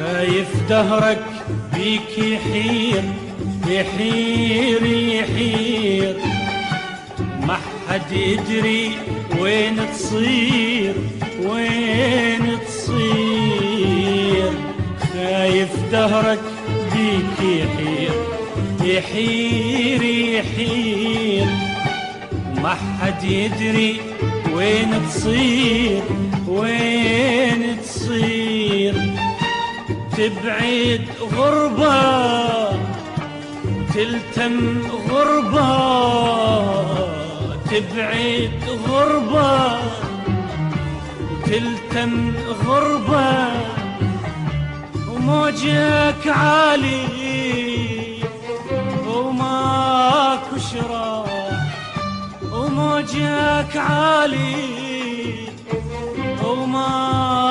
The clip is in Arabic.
خايف دهرك بيك يحير يحير يحير، ما حد يدري وين تصير وين تصير. خايف دهرك بيك يحير يحير يحير، ما حد يدري وين تصير وين تصير. تبعد غربة تلتم غربة، تبعد غربة تلتم غربة، وموجك عالي وماكو شراح، وموجك عالي وما